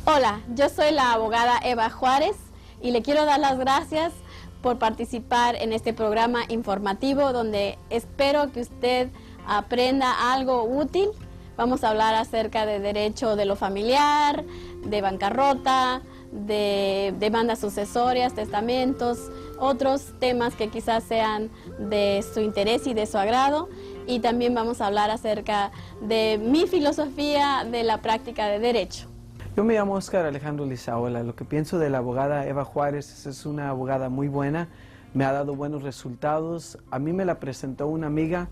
Hola, yo soy la abogada Eva Juárez y le quiero dar las gracias por participar en este programa informativo donde espero que usted aprenda algo útil. Vamos a hablar acerca de derecho de lo familiar, de bancarrota, de demandas sucesorias, testamentos, otros temas que quizás sean de su interés y de su agrado. Y también vamos a hablar acerca de mi filosofía de la práctica de derecho. Yo me llamo Oscar Alejandro Lizaola. Lo que pienso de la abogada Eva Juárez es una abogada muy buena, me ha dado buenos resultados. A mí me la presentó una amiga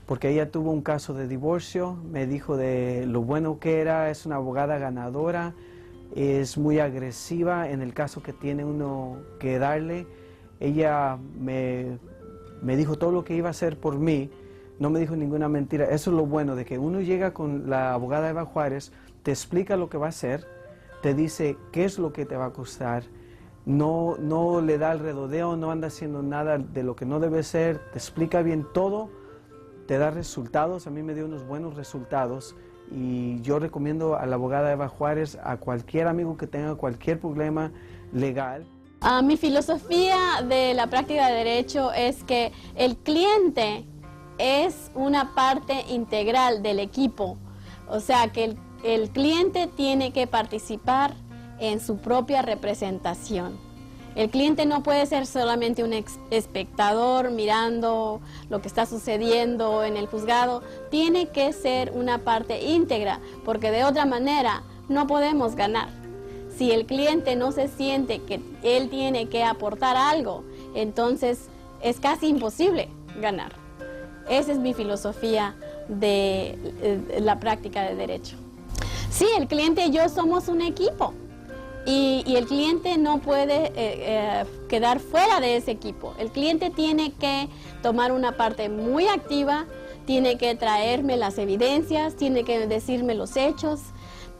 porque ella tuvo un caso de divorcio, me dijo de lo bueno que era, es una abogada ganadora, es muy agresiva en el caso que tiene uno que darle. Ella me dijo todo lo que iba a hacer por mí, no me dijo ninguna mentira. Eso es lo bueno de que uno llega con la abogada Eva Juárez, te explica lo que va a hacer, te dice qué es lo que te va a costar, no le da el redondeo, no anda haciendo nada de lo que no debe ser, te explica bien todo, te da resultados. A mí me dio unos buenos resultados y yo recomiendo a la abogada Eva Juárez a cualquier amigo que tenga cualquier problema legal. Mi filosofía de la práctica de derecho es que el cliente es una parte integral del equipo, o sea que el cliente tiene que participar en su propia representación. El cliente no puede ser solamente un espectador mirando lo que está sucediendo en el juzgado, tiene que ser una parte íntegra, porque de otra manera no podemos ganar. Si el cliente no se siente que él tiene que aportar algo, entonces es casi imposible ganar. Esa es mi filosofía de la práctica de derecho. Sí, el cliente y yo somos un equipo y el cliente no puede quedar fuera de ese equipo. El cliente tiene que tomar una parte muy activa, tiene que traerme las evidencias, tiene que decirme los hechos,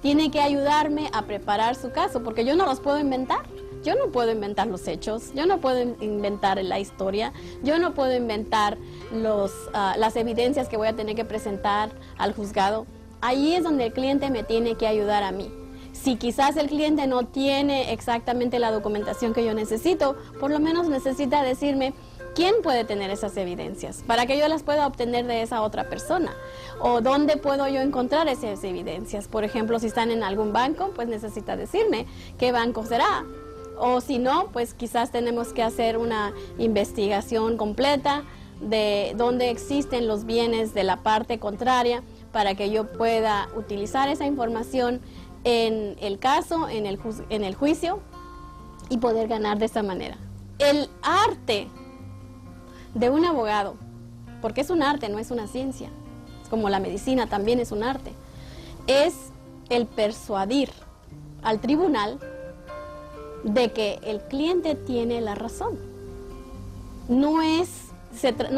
tiene que ayudarme a preparar su caso, porque yo no los puedo inventar. Yo no puedo inventar los hechos, yo no puedo inventar la historia, yo no puedo inventar las evidencias que voy a tener que presentar al juzgado. Ahí es donde el cliente me tiene que ayudar a mí. Si quizás el cliente no tiene exactamente la documentación que yo necesito, por lo menos necesita decirme quién puede tener esas evidencias para que yo las pueda obtener de esa otra persona. O dónde puedo yo encontrar esas evidencias. Por ejemplo, si están en algún banco, pues necesita decirme qué banco será. O si no, pues quizás tenemos que hacer una investigación completa de dónde existen los bienes de la parte contraria para que yo pueda utilizar esa información en el caso, en el juicio y poder ganar de esa manera. El arte de un abogado, porque es un arte, no es una ciencia, es como la medicina también es un arte, es el persuadir al tribunal de que el cliente tiene la razón. No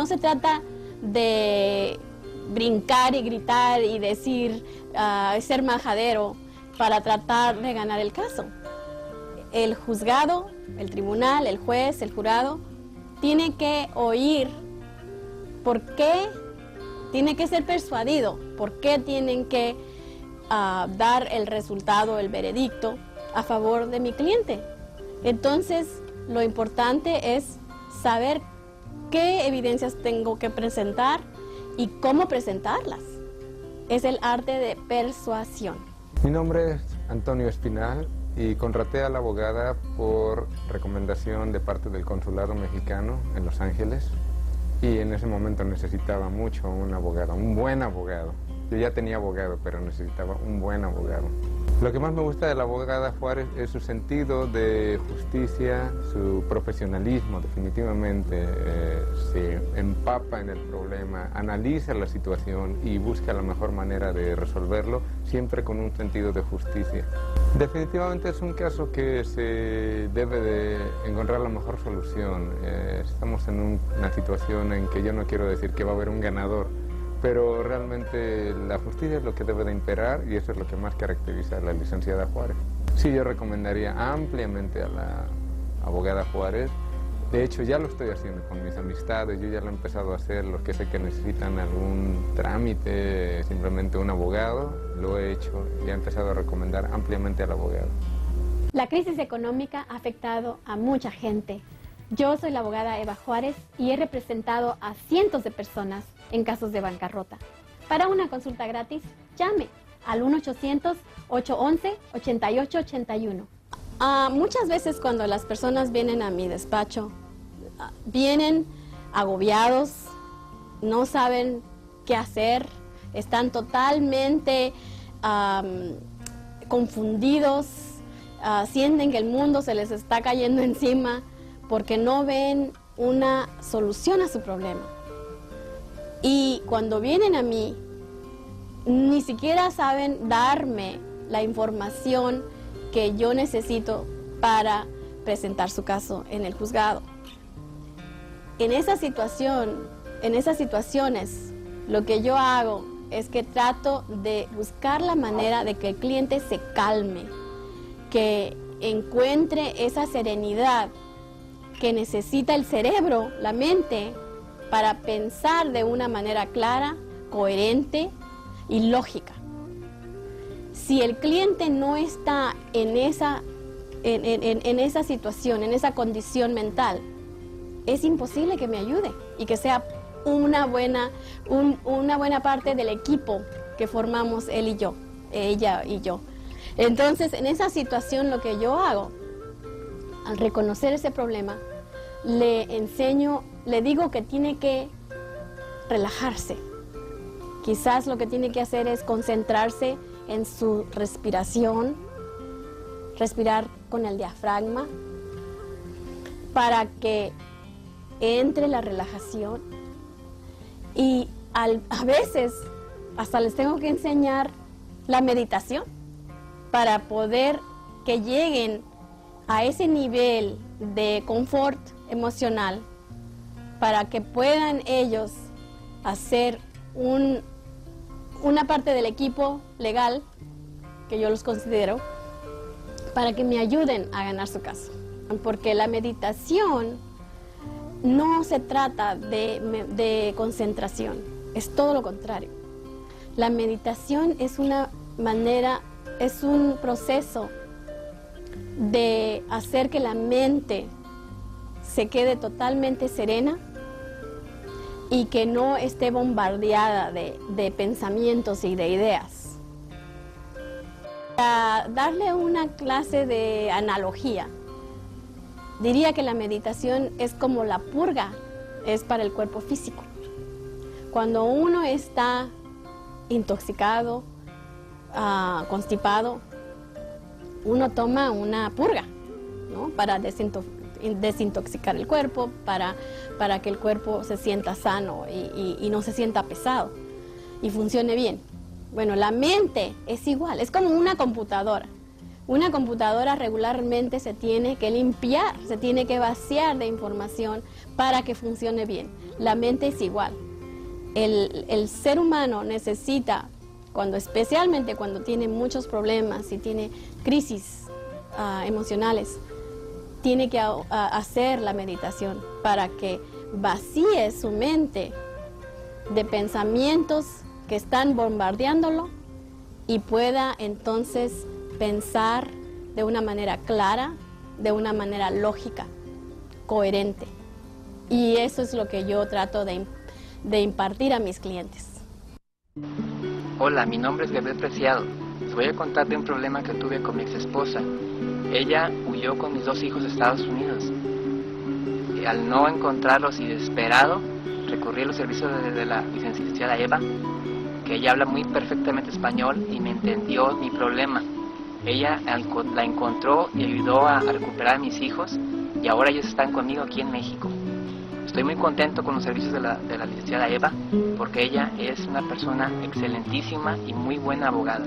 se trata de brincar y gritar y decir, ser majadero para tratar de ganar el caso. El juzgado, el tribunal, el juez, el jurado, tiene que oír por qué, tiene que ser persuadido, por qué tienen que dar el resultado, el veredicto a favor de mi cliente. Entonces, lo importante es saber qué evidencias tengo que presentar y cómo presentarlas. Es el arte de persuasión. Mi nombre es Antonio Espinal y contraté a la abogada por recomendación de parte del Consulado Mexicano en Los Ángeles y en ese momento necesitaba mucho un abogado, un buen abogado. Yo ya tenía abogado, pero necesitaba un buen abogado. Lo que más me gusta de la abogada Juárez es su sentido de justicia, su profesionalismo, definitivamente se empapa en el problema, analiza la situación y busca la mejor manera de resolverlo, siempre con un sentido de justicia. Definitivamente es un caso que se debe de encontrar la mejor solución. Estamos en una situación en que yo no quiero decir que va a haber un ganador, pero realmente la justicia es lo que debe de imperar y eso es lo que más caracteriza a la licenciada Juárez. Sí, yo recomendaría ampliamente a la abogada Juárez De hecho, ya lo estoy haciendo con mis amistades, yo ya lo he empezado a hacer, los que sé que necesitan algún trámite, simplemente un abogado, lo he hecho y he empezado a recomendar ampliamente al abogado. La crisis económica ha afectado a mucha gente. Yo soy la abogada Eva Juárez y he representado a cientos de personas en casos de bancarrota. Para una consulta gratis, llame al 1-800-811-8881. Muchas veces cuando las personas vienen a mi despacho, vienen agobiados, no saben qué hacer, están totalmente confundidos, sienten que el mundo se les está cayendo encima porque no ven una solución a su problema. Y cuando vienen a mí, ni siquiera saben darme la información que yo necesito para presentar su caso en el juzgado. En esa situación, en esas situaciones, lo que yo hago es que trato de buscar la manera de que el cliente se calme, que encuentre esa serenidad que necesita el cerebro, la mente, para pensar de una manera clara, coherente y lógica. Si el cliente no está en esa situación, en esa condición mental, es imposible que me ayude y que sea una buena parte del equipo que formamos él y yo, ella y yo. Entonces, en esa situación lo que yo hago, al reconocer ese problema, le enseño, le digo que tiene que relajarse. Quizás lo que tiene que hacer es concentrarse en su respiración, respirar con el diafragma, para que entre la relajación. Y a veces hasta les tengo que enseñar la meditación para poder que lleguen a ese nivel de confort emocional, para que puedan ellos hacer una parte del equipo legal, que yo los considero, para que me ayuden a ganar su caso. Porque la meditación no se trata de concentración, es todo lo contrario. La meditación es una manera, es un proceso de hacer que la mente se quede totalmente serena y que no esté bombardeada de pensamientos y de ideas. Para darle una clase de analogía, diría que la meditación es como la purga es para el cuerpo físico. Cuando uno está intoxicado, constipado, uno toma una purga, ¿no? Para desintoxicar el cuerpo, para que el cuerpo se sienta sano y no se sienta pesado y funcione bien. Bueno, la mente es igual, es como una computadora. Una computadora regularmente se tiene que limpiar, se tiene que vaciar de información para que funcione bien. La mente es igual. El ser humano necesita, especialmente cuando tiene muchos problemas y tiene crisis emocionales, tiene que hacer la meditación para que vacíe su mente de pensamientos que están bombardeándolo y pueda entonces pensar de una manera clara, de una manera lógica, coherente. Y eso es lo que yo trato de impartir a mis clientes. Hola, mi nombre es Gabriel Preciado. Les voy a contar de un problema que tuve con mi ex esposa. Ella huyó con mis 2 hijos a Estados Unidos. Y al no encontrarlos y desesperado, recurrí a los servicios de la licenciada Eva, que ella habla muy perfectamente español y me entendió mi problema. Ella la encontró y ayudó a recuperar a mis hijos y ahora ellos están conmigo aquí en México. Estoy muy contento con los servicios de la licenciada Eva porque ella es una persona excelentísima y muy buena abogada.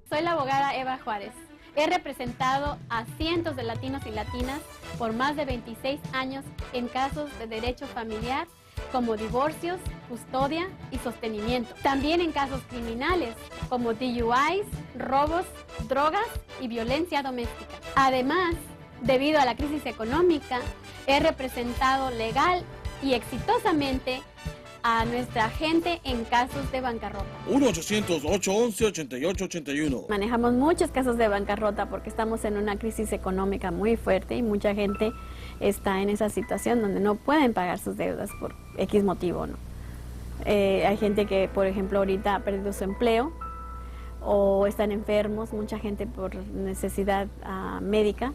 Soy la abogada Eva Juárez. He representado a cientos de latinos y latinas por más de 26 años en casos de derecho familiar, como divorcios, custodia y sostenimiento. También en casos criminales como DUIs, robos, drogas y violencia doméstica. Además, debido a la crisis económica, he representado legal y exitosamente a nuestra gente en casos de bancarrota. 1-800-811-8881. Manejamos muchos casos de bancarrota porque estamos en una crisis económica muy fuerte y mucha gente está en esa situación donde no pueden pagar sus deudas por X motivo, ¿no? Hay gente que, por ejemplo, ahorita ha perdido su empleo o están enfermos, mucha gente por necesidad médica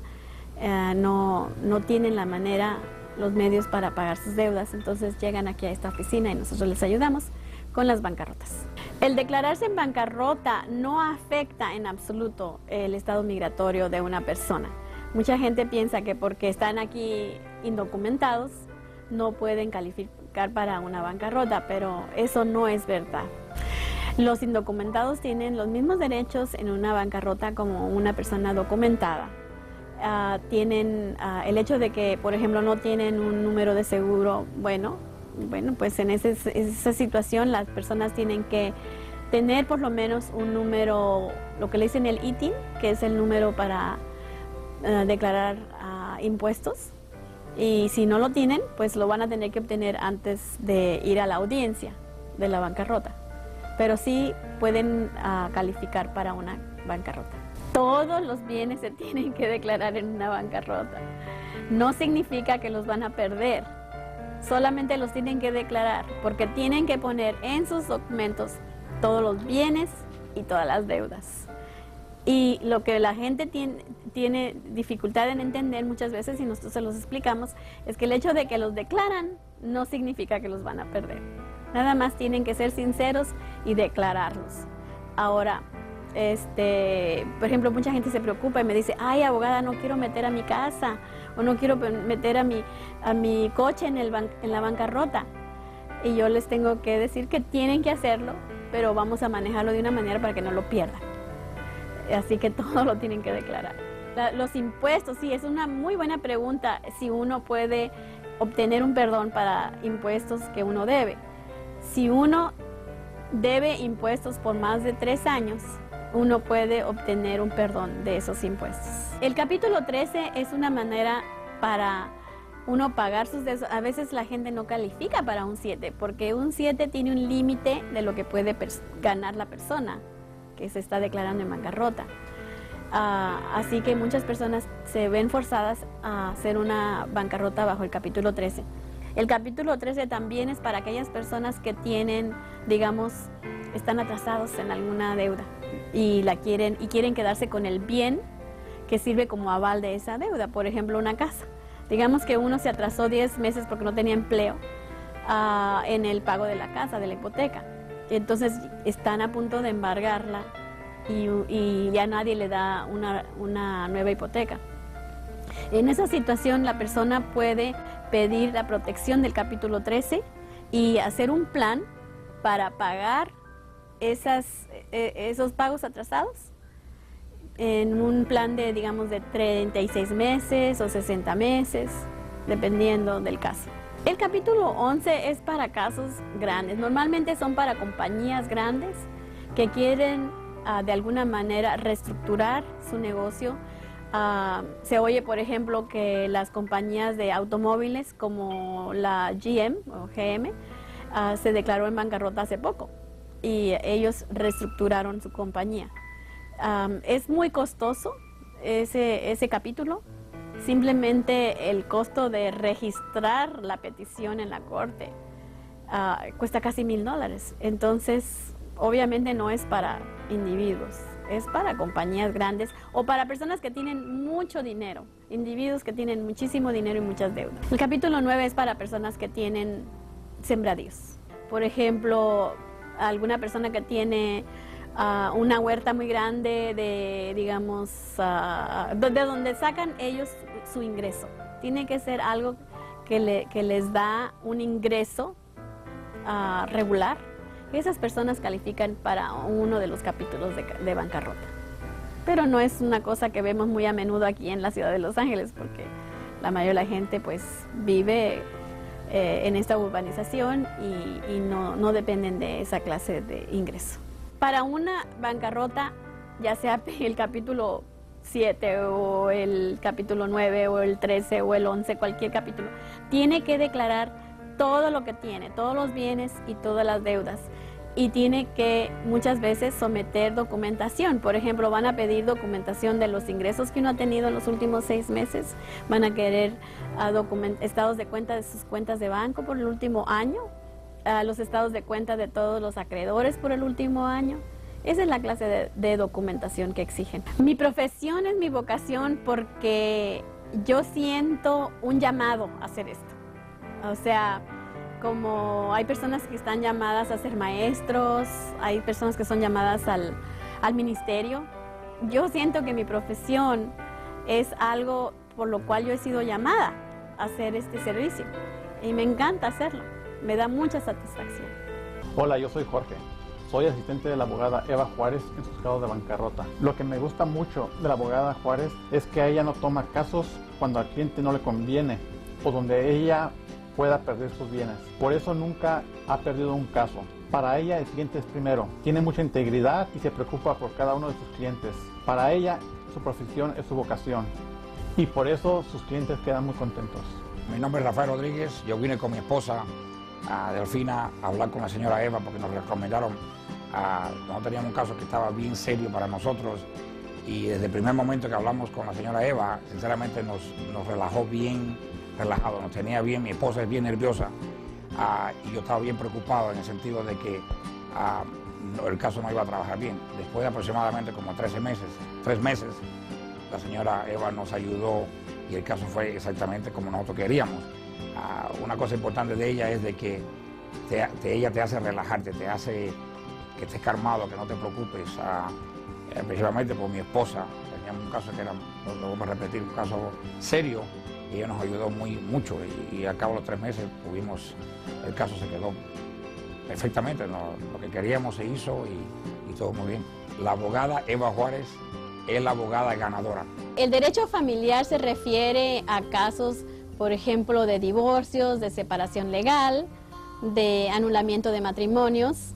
no tienen la manera, los medios para pagar sus deudas, entonces llegan aquí a esta oficina y nosotros les ayudamos con las bancarrotas. El declararse en bancarrota no afecta en absoluto el estado migratorio de una persona. Mucha gente piensa que porque están aquí indocumentados no pueden calificar para una bancarrota, pero eso no es verdad. Los indocumentados tienen los mismos derechos en una bancarrota como una persona documentada. Tienen el hecho de que, por ejemplo, no tienen un número de seguro, bueno, pues en esa situación las personas tienen que tener por lo menos un número, lo que le dicen el ITIN, que es el número para declarar impuestos, y si no lo tienen, pues lo van a tener que obtener antes de ir a la audiencia de la bancarrota, pero sí pueden calificar para una bancarrota. Todos los bienes se tienen que declarar en una bancarrota. No significa que los van a perder, solamente los tienen que declarar porque tienen que poner en sus documentos todos los bienes y todas las deudas. Y lo que la gente tiene dificultad en entender muchas veces, y nosotros se los explicamos, es que el hecho de que los declaran no significa que los van a perder. Nada más tienen que ser sinceros y declararlos. Ahora, por ejemplo, mucha gente se preocupa y me dice, ay, abogada, no quiero meter a mi casa o no quiero meter a mi coche en la bancarrota. Y yo les tengo que decir que tienen que hacerlo, pero vamos a manejarlo de una manera para que no lo pierdan. Así que todo lo tienen que declarar. Los impuestos, sí, es una muy buena pregunta si uno puede obtener un perdón para impuestos que uno debe. Si uno debe impuestos por más de 3 años, uno puede obtener un perdón de esos impuestos. El capítulo 13 es una manera para uno pagar sus deudas. A veces la gente no califica para un 7, porque un 7 tiene un límite de lo que puede ganar la persona que se está declarando en bancarrota. Así que muchas personas se ven forzadas a hacer una bancarrota bajo el capítulo 13. El capítulo 13 también es para aquellas personas que tienen, digamos, están atrasados en alguna deuda y quieren quedarse con el bien que sirve como aval de esa deuda. Por ejemplo, una casa. Digamos que uno se atrasó 10 meses porque no tenía empleo en el pago de la casa, de la hipoteca. Entonces están a punto de embargarla y ya nadie le da una nueva hipoteca. En esa situación la persona puede pedir la protección del capítulo 13 y hacer un plan para pagar esos pagos atrasados en un plan de, digamos, de 36 meses o 60 meses, dependiendo del caso. El capítulo 11 es para casos grandes. Normalmente son para compañías grandes que quieren de alguna manera reestructurar su negocio. Se oye, por ejemplo, que las compañías de automóviles como la GM o GM se declaró en bancarrota hace poco y ellos reestructuraron su compañía. Es muy costoso ese capítulo. Simplemente el costo de registrar la petición en la corte cuesta casi $1,000. Entonces, obviamente no es para individuos, es para compañías grandes o para personas que tienen mucho dinero, individuos que tienen muchísimo dinero y muchas deudas. El capítulo 9 es para personas que tienen sembradíos. Por ejemplo, alguna persona que tiene una huerta muy grande de, digamos, de donde sacan ellos su ingreso. Tiene que ser algo que les da un ingreso regular. Esas personas califican para uno de los capítulos de bancarrota. Pero no es una cosa que vemos muy a menudo aquí en la ciudad de Los Ángeles, porque la mayoría de la gente pues vive en esta urbanización y no dependen de esa clase de ingreso. Para una bancarrota, ya sea el capítulo 7 o el capítulo 9 o el 13 o el 11, cualquier capítulo, tiene que declarar todo lo que tiene, todos los bienes y todas las deudas. Y tiene que muchas veces someter documentación. Por ejemplo, van a pedir documentación de los ingresos que uno ha tenido en los últimos 6 meses. Van a querer estados de cuenta de sus cuentas de banco por el último año, los estados de cuenta de todos los acreedores por el último año. Esa es la clase de documentación que exigen. Mi profesión es mi vocación porque yo siento un llamado a hacer esto. O sea, como hay personas que están llamadas a ser maestros, hay personas que son llamadas al ministerio. Yo siento que mi profesión es algo por lo cual yo he sido llamada a hacer este servicio y me encanta hacerlo, me da mucha satisfacción. Hola, yo soy Jorge, soy asistente de la abogada Eva Juárez en sus casos de bancarrota. Lo que me gusta mucho de la abogada Juárez es que ella no toma casos cuando al cliente no le conviene o donde ella pueda perder sus bienes. Por eso nunca ha perdido un caso. Para ella el cliente es primero. Tiene mucha integridad y se preocupa por cada uno de sus clientes. Para ella su profesión es su vocación y por eso sus clientes quedan muy contentos. Mi nombre es Rafael Rodríguez. Yo vine con mi esposa, Delfina, a hablar con la señora Eva porque nos recomendaron. Nosotros teníamos un caso que estaba bien serio para nosotros y desde el primer momento que hablamos con la señora Eva, sinceramente nos relajó bien relajado, nos tenía bien. Mi esposa es bien nerviosa y yo estaba bien preocupado en el sentido de que el caso no iba a trabajar bien. Después de aproximadamente como 3 meses, la señora Eva nos ayudó y el caso fue exactamente como nosotros queríamos. Una cosa importante de ella es de que ella te hace relajarte, te hace que estés calmado, que no te preocupes, principalmente por mi esposa. Teníamos un caso que era, lo vamos a repetir, un caso serio. Y ella nos ayudó mucho y al cabo de los 3 meses el caso se quedó perfectamente, lo que queríamos se hizo y todo muy bien. La abogada Eva Juárez es la abogada ganadora. El derecho familiar se refiere a casos, por ejemplo, de divorcios, de separación legal, de anulamiento de matrimonios,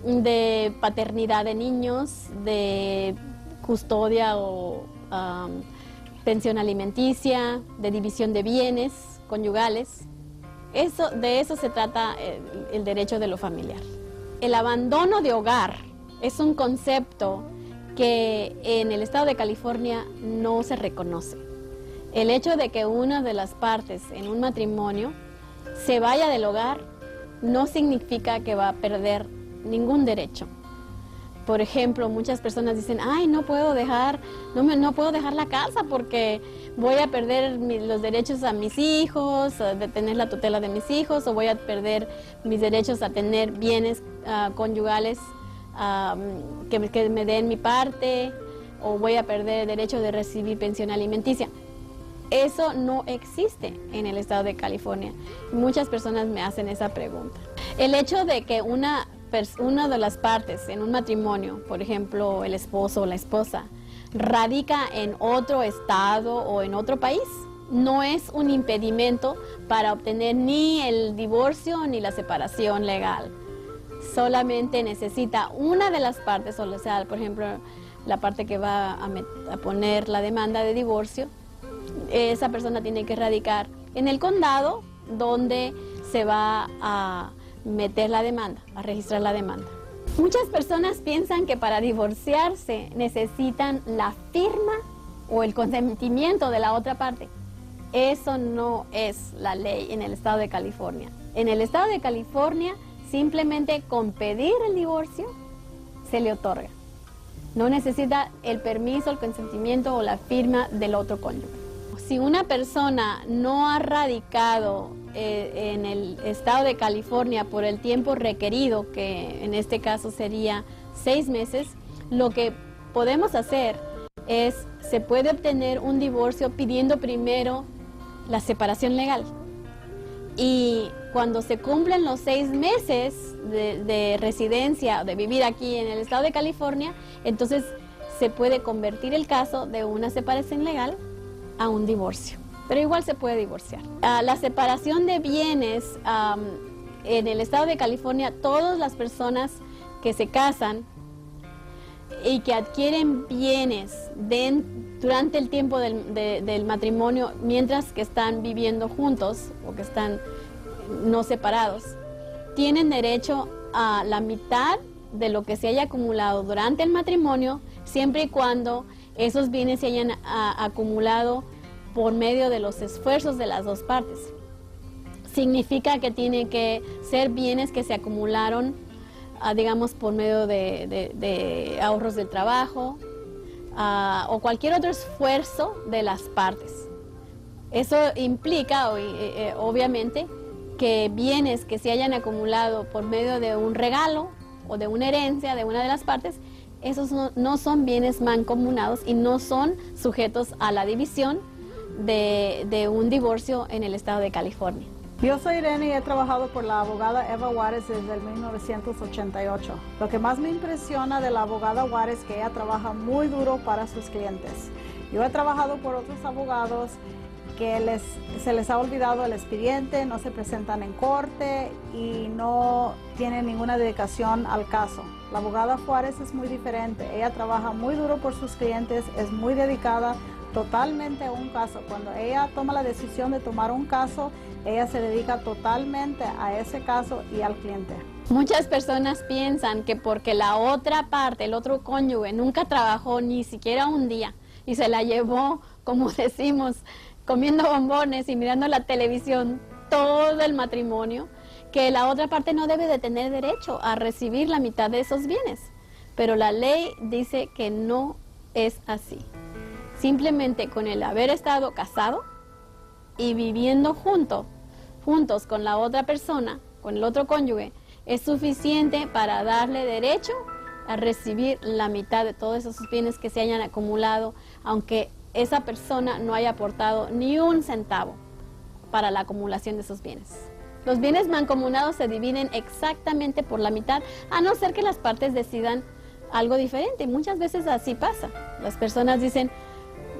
de paternidad de niños, de custodia o pensión alimenticia, de división de bienes conyugales. De eso se trata el derecho de lo familiar. El abandono de hogar es un concepto que en el estado de California no se reconoce. El hecho de que una de las partes en un matrimonio se vaya del hogar no significa que va a perder ningún derecho. Por ejemplo, muchas personas dicen, ay, no puedo dejar la casa porque voy a perder los derechos a mis hijos, de tener la tutela de mis hijos, o voy a perder mis derechos a tener bienes conyugales que me den mi parte, o voy a perder el derecho de recibir pensión alimenticia. Eso no existe en el estado de California. Muchas personas me hacen esa pregunta. El hecho de que una de las partes en un matrimonio, por ejemplo, el esposo o la esposa, radica en otro estado o en otro país, no es un impedimento para obtener ni el divorcio ni la separación legal. Solamente necesita una de las partes, o sea, por ejemplo, la parte que va a poner la demanda de divorcio, esa persona tiene que radicar en el condado donde se va a meter la demanda, a registrar la demanda. Muchas personas piensan que para divorciarse necesitan la firma o el consentimiento de la otra parte. Eso no es la ley en el estado de California. En el estado de California, simplemente con pedir el divorcio, se le otorga. No necesita el permiso, el consentimiento o la firma del otro cónyuge. Si una persona no ha radicado en el estado de California por el tiempo requerido, que en este caso sería 6 meses, lo que podemos hacer es, se puede obtener un divorcio pidiendo primero la separación legal. Y cuando se cumplen los 6 meses de residencia, de vivir aquí en el estado de California, entonces se puede convertir el caso de una separación legal a un divorcio. pero igual se puede divorciar. La separación de bienes, en el estado de California, todas las personas que se casan y que adquieren bienes durante el tiempo del matrimonio, mientras que están viviendo juntos o que están no separados, tienen derecho a la mitad de lo que se haya acumulado durante el matrimonio, siempre y cuando esos bienes se hayan acumulado por medio de los esfuerzos de las dos partes. Significa que tiene que ser bienes que se acumularon, digamos, por medio de ahorros del trabajo o cualquier otro esfuerzo de las partes. Eso implica, obviamente, que bienes que se hayan acumulado por medio de un regalo o de una herencia de una de las partes, esos no son bienes mancomunados y no son sujetos a la división de un divorcio en el estado de California. Yo soy Irene y he trabajado por la abogada Eva Juárez desde el 1988. Lo que más me impresiona de la abogada Juárez es que ella trabaja muy duro para sus clientes. Yo he trabajado por otros abogados que se les ha olvidado el expediente, no se presentan en corte y no tienen ninguna dedicación al caso. La abogada Juárez es muy diferente. Ella trabaja muy duro por sus clientes, es muy dedicada totalmente a un caso. Cuando ella toma la decisión de tomar un caso, ella se dedica totalmente a ese caso y al cliente. Muchas personas piensan que porque la otra parte, el otro cónyuge, nunca trabajó ni siquiera un día y se la llevó, como decimos, comiendo bombones y mirando la televisión todo el matrimonio, que la otra parte no debe de tener derecho a recibir la mitad de esos bienes. Pero la ley dice que no es así. Simplemente con el haber estado casado y viviendo juntos con la otra persona, con el otro cónyuge, es suficiente para darle derecho a recibir la mitad de todos esos bienes que se hayan acumulado, aunque esa persona no haya aportado ni un centavo para la acumulación de esos bienes. Los bienes mancomunados se dividen exactamente por la mitad, a no ser que las partes decidan algo diferente. Muchas veces así pasa. Las personas dicen,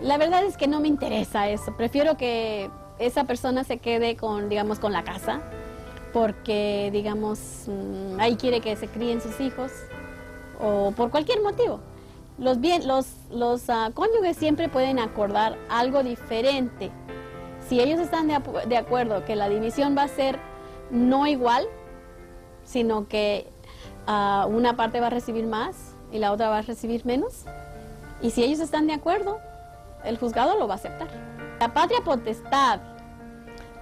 la verdad es que no me interesa eso, prefiero que esa persona se quede con la casa, porque, ahí quiere que se críen sus hijos, o por cualquier motivo. Los cónyuges siempre pueden acordar algo diferente. Si ellos están de acuerdo que la división va a ser no igual, sino que una parte va a recibir más y la otra va a recibir menos, y si ellos están de acuerdo, el juzgado lo va a aceptar. La patria potestad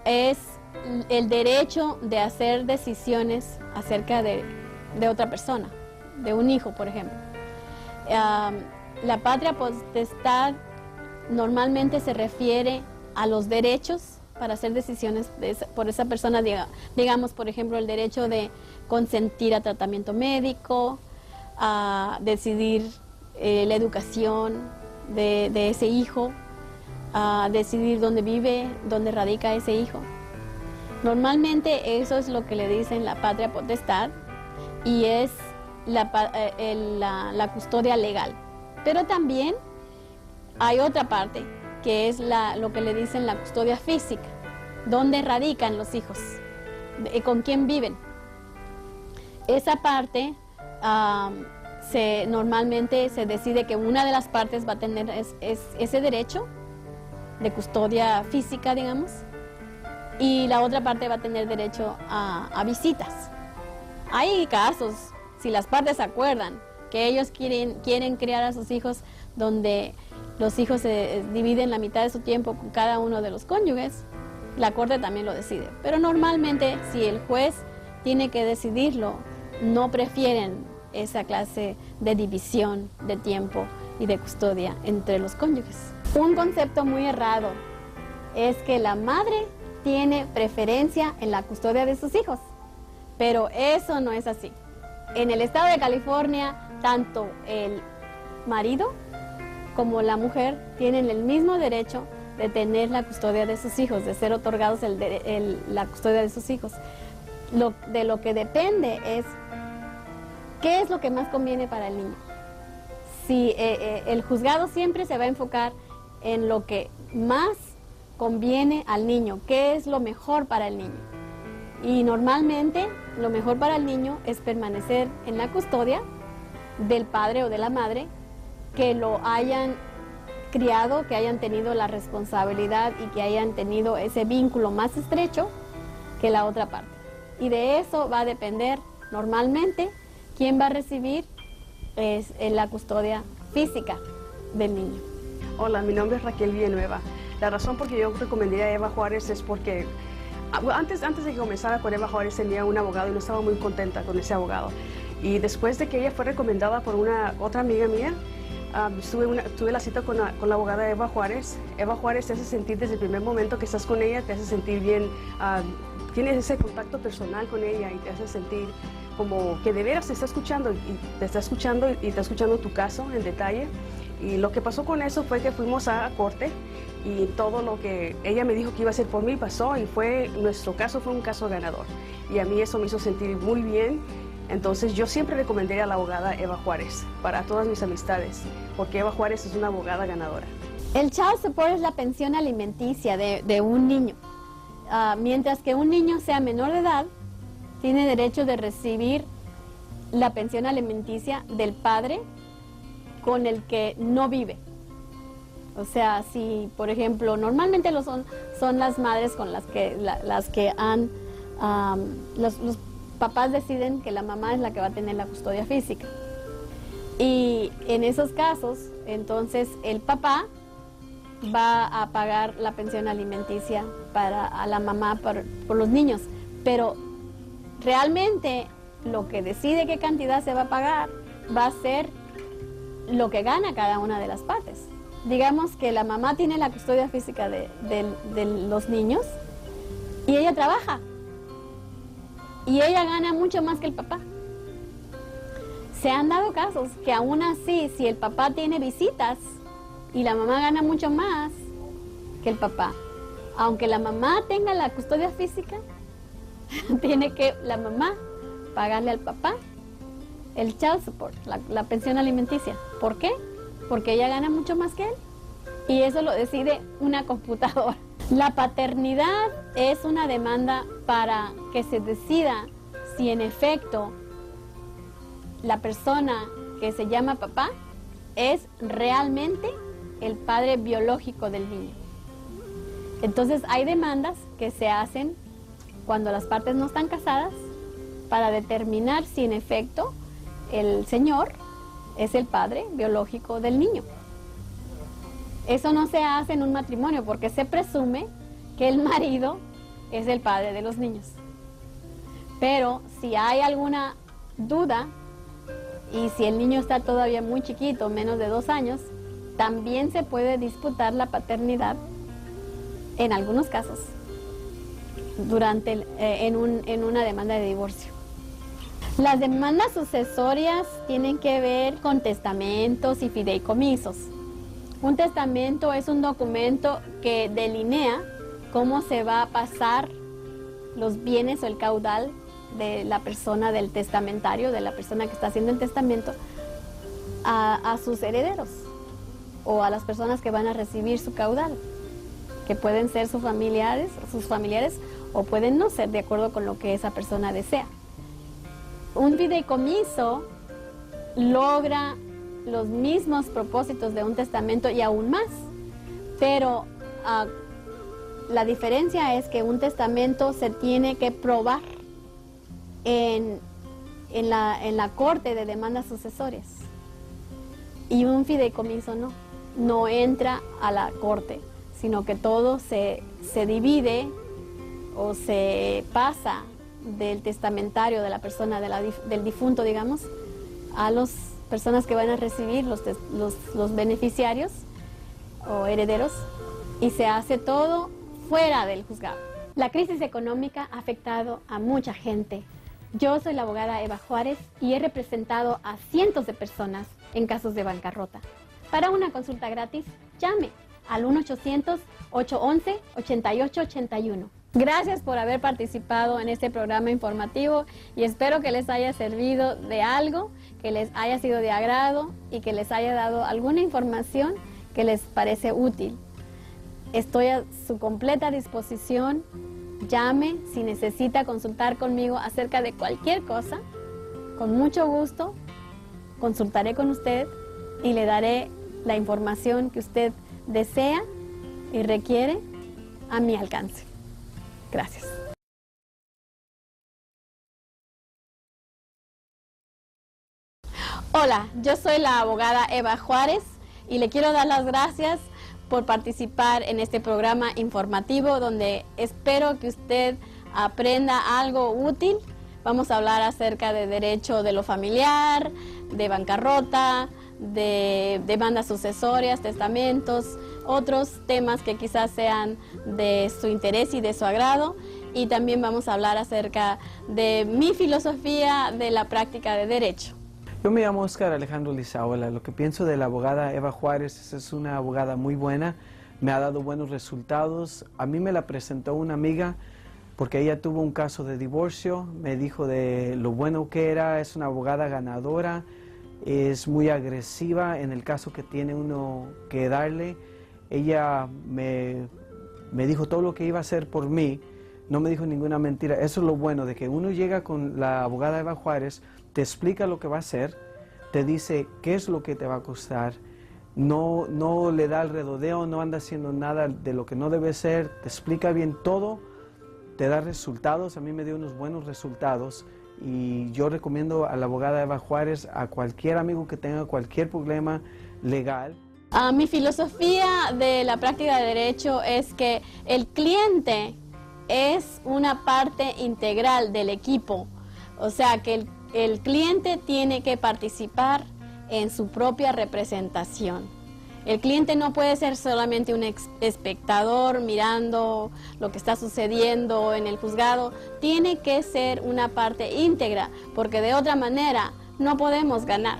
es el derecho de hacer decisiones acerca de otra persona, de un hijo, por ejemplo. La patria potestad normalmente se refiere a los derechos para hacer decisiones por esa persona, digamos, por ejemplo, el derecho de consentir a tratamiento médico, a decidir la educación de ese hijo, a decidir dónde vive, dónde radica ese hijo. Normalmente eso es lo que le dicen la patria potestad y es la custodia legal. Pero también hay otra parte que es lo que le dicen la custodia física, dónde radican los hijos, con quién viven. Esa parte normalmente se decide que una de las partes va a tener ese derecho de custodia física, digamos, y la otra parte va a tener derecho a visitas. Hay casos, si las partes se acuerdan, que ellos quieren criar a sus hijos donde los hijos se dividen la mitad de su tiempo con cada uno de los cónyuges, la corte también lo decide. Pero normalmente, si el juez tiene que decidirlo, no prefieren esa clase de división de tiempo y de custodia entre los cónyuges. Un concepto muy errado es que la madre tiene preferencia en la custodia de sus hijos, pero eso no es así. En el estado de California, tanto el marido como la mujer tienen el mismo derecho de tener la custodia de sus hijos, de ser otorgados la custodia de sus hijos. De lo que depende es qué es lo que más conviene para el niño. Si el juzgado siempre se va a enfocar en lo que más conviene al niño, qué es lo mejor para el niño. Y normalmente lo mejor para el niño es permanecer en la custodia del padre o de la madre que lo hayan criado, que hayan tenido la responsabilidad y que hayan tenido ese vínculo más estrecho que la otra parte. Y de eso va a depender normalmente quién va a recibir la custodia física del niño. Hola, mi nombre es Raquel Villanueva. La razón por que yo recomendaría a Eva Juárez es porque antes de que comenzara con Eva Juárez tenía un abogado y no estaba muy contenta con ese abogado. Y después de que ella fue recomendada por otra amiga mía, tuve la cita con la abogada Eva Juárez. Eva Juárez te hace sentir desde el primer momento que estás con ella, te hace sentir bien, tienes ese contacto personal con ella y te hace sentir como que de veras te está escuchando y está escuchando tu caso en detalle. Y lo que pasó con eso fue que fuimos a corte y todo lo que ella me dijo que iba a hacer por mí pasó y nuestro caso fue un caso ganador. Y a mí eso me hizo sentir muy bien. Entonces yo siempre recomendaría a la abogada Eva Juárez para todas mis amistades, porque Eva Juárez es una abogada ganadora. El child support es la pensión alimenticia de un niño. Mientras que un niño sea menor de edad, tiene derecho de recibir la pensión alimenticia del padre con el que no vive. O sea, si, por ejemplo, normalmente son las madres con las que han, los papás deciden que la mamá es la que va a tener la custodia física. Y en esos casos, entonces el papá va a pagar la pensión alimenticia a la mamá por los niños. Pero realmente lo que decide qué cantidad se va a pagar va a ser lo que gana cada una de las partes. Digamos que la mamá tiene la custodia física de los niños y ella trabaja. Y ella gana mucho más que el papá. Se han dado casos que aún así, si el papá tiene visitas y la mamá gana mucho más que el papá, aunque la mamá tenga la custodia física, tiene que la mamá pagarle al papá el child support, la pensión alimenticia. ¿Por qué? Porque ella gana mucho más que él. Y eso lo decide una computadora. La paternidad es una demanda para que se decida si en efecto la persona que se llama papá es realmente el padre biológico del niño. Entonces hay demandas que se hacen cuando las partes no están casadas para determinar si en efecto el señor es el padre biológico del niño. Eso no se hace en un matrimonio porque se presume que el marido es el padre de los niños. Pero si hay alguna duda y si el niño está todavía muy chiquito, menos de 2 años, también se puede disputar la paternidad en algunos casos en una demanda de divorcio. Las demandas sucesorias tienen que ver con testamentos y fideicomisos. Un testamento es un documento que delinea cómo se va a pasar los bienes o el caudal de la persona del testamentario, de la persona que está haciendo el testamento, a sus herederos o a las personas que van a recibir su caudal, que pueden ser sus familiares o pueden no ser, de acuerdo con lo que esa persona desea. Un fideicomiso logra los mismos propósitos de un testamento y aún más, pero la diferencia es que un testamento se tiene que probar en la corte de demandas sucesorias y un fideicomiso no entra a la corte, sino que todo se divide o se pasa del testamentario, de la persona, del difunto, digamos, a las personas que van a recibir los beneficiarios o herederos, y se hace todo fuera del juzgado. La crisis económica ha afectado a mucha gente. Yo soy la abogada Eva Juárez y he representado a cientos de personas en casos de bancarrota. Para una consulta gratis, llame al 1-800-811-8881. Gracias por haber participado en este programa informativo y espero que les haya servido de algo, que les haya sido de agrado y que les haya dado alguna información que les parece útil. Estoy a su completa disposición. Llame si necesita consultar conmigo acerca de cualquier cosa. Con mucho gusto consultaré con usted y le daré la información que usted desea y requiere a mi alcance. Gracias. Hola, yo soy la abogada Eva Juárez y le quiero dar las gracias por participar en este programa informativo donde espero que usted aprenda algo útil. Vamos a hablar acerca de derecho de lo familiar, de bancarrota, de demandas sucesorias, testamentos, otros temas que quizás sean de su interés y de su agrado. Y también vamos a hablar acerca de mi filosofía de la práctica de derecho. Yo me llamo Oscar Alejandro Lizaola. Lo que pienso de la abogada Eva Juárez es una abogada muy buena, me ha dado buenos resultados. A mí me la presentó una amiga porque ella tuvo un caso de divorcio, me dijo de lo bueno que era, es una abogada ganadora, es muy agresiva en el caso que tiene uno que darle. Ella me dijo todo lo que iba a hacer por mí, no me dijo ninguna mentira. Eso es lo bueno de que uno llega con la abogada Eva Juárez, te explica lo que va a hacer, te dice qué es lo que te va a costar, no le da el redondeo, no anda haciendo nada de lo que no debe ser, te explica bien todo, te da resultados. A mí me dio unos buenos resultados y yo recomiendo a la abogada Eva Juárez a cualquier amigo que tenga cualquier problema legal. Mi filosofía de la práctica de derecho es que el cliente es una parte integral del equipo, o sea que el cliente tiene que participar en su propia representación. El cliente no puede ser solamente un espectador mirando lo que está sucediendo en el juzgado, tiene que ser una parte íntegra, porque de otra manera no podemos ganar.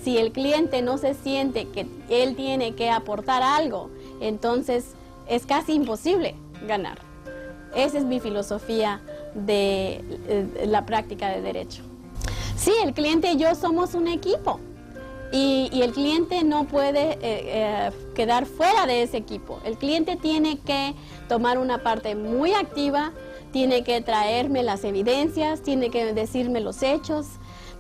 Si el cliente no se siente que él tiene que aportar algo, entonces es casi imposible ganar. Esa es mi filosofía de la práctica de derecho. Sí, el cliente y yo somos un equipo. Y el cliente no puede quedar fuera de ese equipo. El cliente tiene que tomar una parte muy activa, tiene que traerme las evidencias, tiene que decirme los hechos,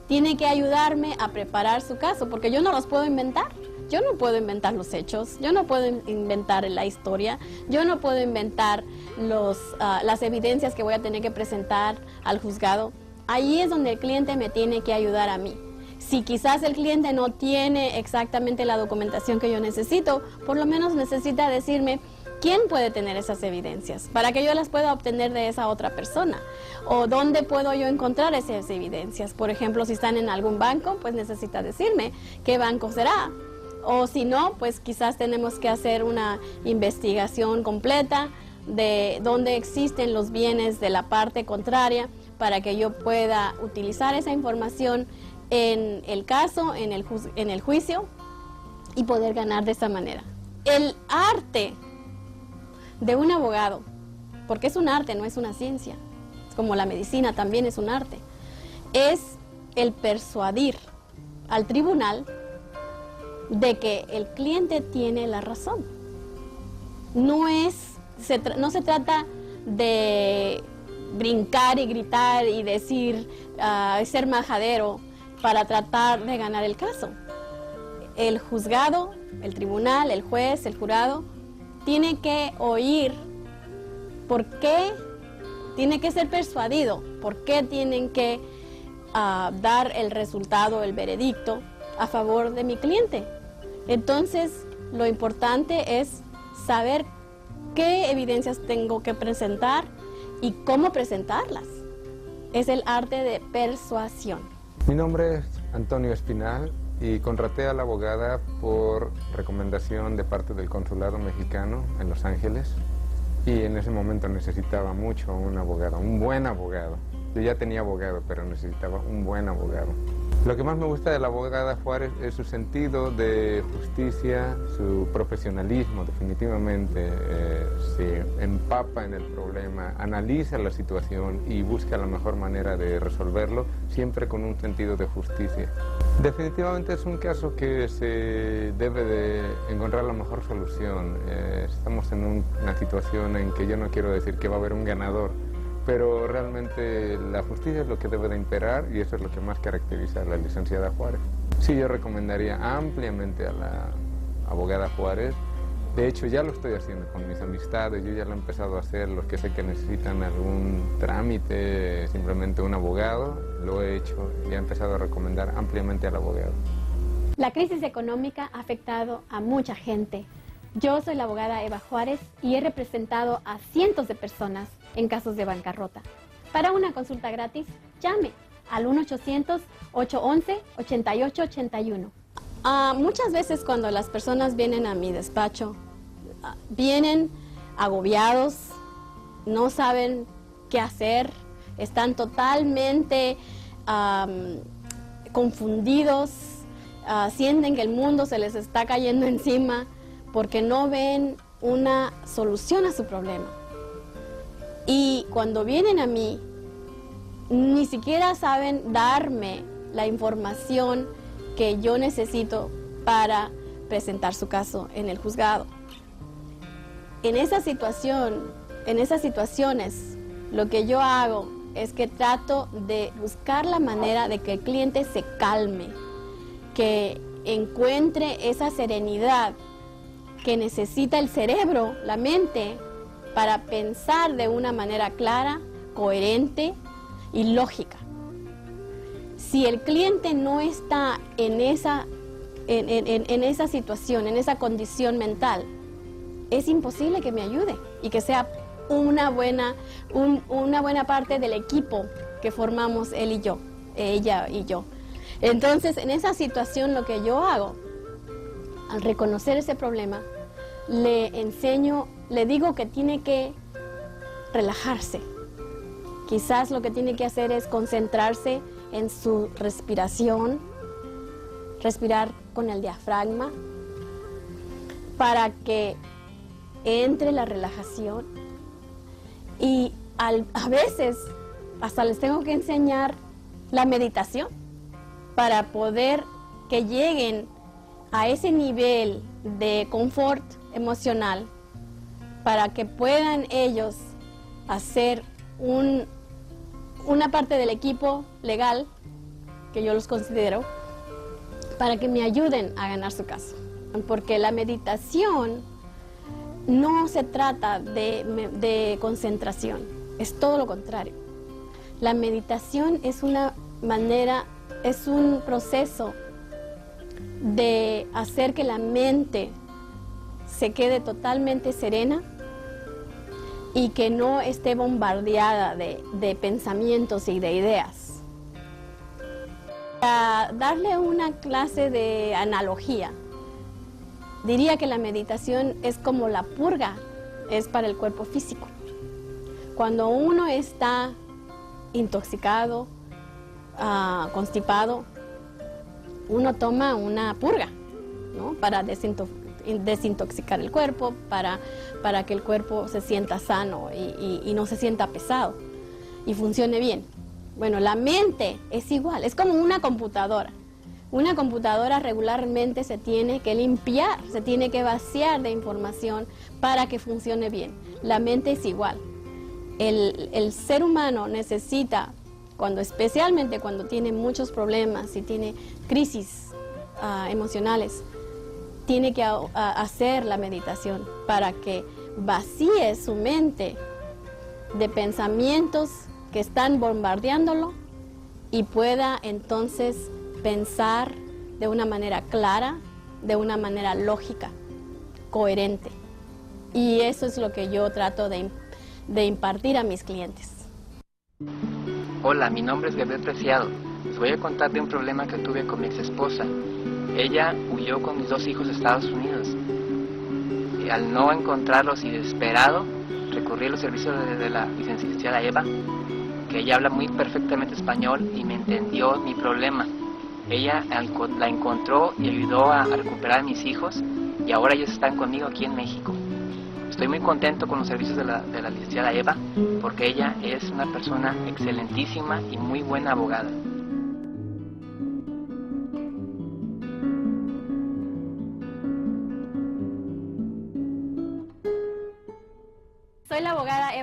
tiene que ayudarme a preparar su caso, porque yo no los puedo inventar. Yo no puedo inventar los hechos, yo no puedo inventar la historia, yo no puedo inventar las evidencias que voy a tener que presentar al juzgado. Ahí es donde el cliente me tiene que ayudar a mí. Si quizás el cliente no tiene exactamente la documentación que yo necesito, por lo menos necesita decirme quién puede tener esas evidencias para que yo las pueda obtener de esa otra persona. O dónde puedo yo encontrar esas evidencias. Por ejemplo, si están en algún banco, pues necesita decirme qué banco será. O si no, pues quizás tenemos que hacer una investigación completa de dónde existen los bienes de la parte contraria para que yo pueda utilizar esa información en el caso, en el juicio y poder ganar de esa manera. El arte de un abogado, porque es un arte, no es una ciencia, es como la medicina también es un arte, es el persuadir al tribunal de que el cliente tiene la razón. No se trata de brincar y gritar y decir, ser majadero para tratar de ganar el caso. El juzgado, el tribunal, el juez, el jurado, tiene que oír por qué, tiene que ser persuadido, por qué tienen que dar el resultado, el veredicto a favor de mi cliente. Entonces, lo importante es saber qué evidencias tengo que presentar y cómo presentarlas. Es el arte de persuasión. Mi nombre es Antonio Espinal y contraté a la abogada por recomendación de parte del Consulado Mexicano en Los Ángeles y en ese momento necesitaba mucho un abogado, un buen abogado. Yo ya tenía abogado, pero necesitaba un buen abogado. Lo que más me gusta de la abogada Juárez es su sentido de justicia, su profesionalismo, definitivamente. Se empapa en el problema, analiza la situación y busca la mejor manera de resolverlo, siempre con un sentido de justicia. Definitivamente es un caso que se debe de encontrar la mejor solución. Estamos en una situación en que yo no quiero decir que va a haber un ganador, pero realmente la justicia es lo que debe de imperar y eso es lo que más caracteriza a la licenciada Juárez. Sí, yo recomendaría ampliamente a la abogada Juárez. De hecho, ya lo estoy haciendo con mis amistades, yo ya lo he empezado a hacer, los que sé que necesitan algún trámite, simplemente un abogado, lo he hecho y he empezado a recomendar ampliamente al abogado. La crisis económica ha afectado a mucha gente. Yo soy la abogada Eva Juárez y he representado a cientos de personas en casos de bancarrota. Para una consulta gratis, llame al 1-800-811-8881. Muchas veces cuando las personas vienen a mi despacho, vienen agobiados, no saben qué hacer, están totalmente confundidos, sienten que el mundo se les está cayendo encima porque no ven una solución a su problema. Y cuando vienen a mí, ni siquiera saben darme la información que yo necesito para presentar su caso en el juzgado. En esa situación, en esas situaciones, lo que yo hago es que trato de buscar la manera de que el cliente se calme, que encuentre esa serenidad que necesita el cerebro, la mente, para pensar de una manera clara, coherente y lógica. Si el cliente no está en esa situación, en esa condición mental, es imposible que me ayude y que sea una buena parte del equipo que formamos él y yo, ella y yo. Entonces, en esa situación lo que yo hago, al reconocer ese problema, le enseño, le digo que tiene que relajarse. Quizás lo que tiene que hacer es concentrarse en su respiración, respirar con el diafragma, para que entre la relajación. Y a veces hasta les tengo que enseñar la meditación para poder que lleguen a ese nivel de confort emocional, para que puedan ellos hacer una parte del equipo legal, que yo los considero, para que me ayuden a ganar su caso. Porque la meditación no se trata de concentración, es todo lo contrario. La meditación es una manera, es un proceso de hacer que la mente se quede totalmente serena y que no esté bombardeada de pensamientos y de ideas. Para darle una clase de analogía, diría que la meditación es como la purga es para el cuerpo físico. Cuando uno está intoxicado, constipado, uno toma una purga, ¿no? Para desintoxicar el cuerpo, para que el cuerpo se sienta sano y no se sienta pesado y funcione bien. Bueno, la mente es igual, es como una computadora. Una computadora regularmente se tiene que limpiar, se tiene que vaciar de información para que funcione bien. La mente es igual. El ser humano necesita, especialmente cuando tiene muchos problemas y tiene crisis emocionales, tiene que hacer la meditación para que vacíe su mente de pensamientos que están bombardeándolo y pueda entonces pensar de una manera clara, de una manera lógica, coherente. Y eso es lo que yo trato de impartir a mis clientes. Hola, mi nombre es Gabriel Preciado. Les voy a contar de un problema que tuve con mi ex esposa. Ella huyó con mis 2 hijos a Estados Unidos. Y al no encontrarlos y desesperado, recurrí a los servicios de la licenciada Eva, que ella habla muy perfectamente español y me entendió mi problema. Ella la encontró y ayudó a recuperar a mis hijos y ahora ellos están conmigo aquí en México. Estoy muy contento con los servicios de la licenciada Eva porque ella es una persona excelentísima y muy buena abogada.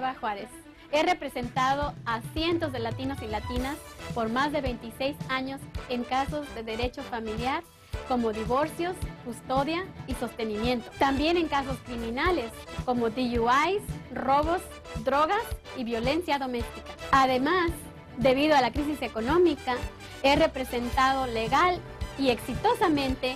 Eva Juárez. He representado a cientos de latinos y latinas por más de 26 años en casos de derecho familiar, como divorcios, custodia y sostenimiento. También en casos criminales, como DUIs, robos, drogas y violencia doméstica. Además, debido a la crisis económica, he representado legal y exitosamente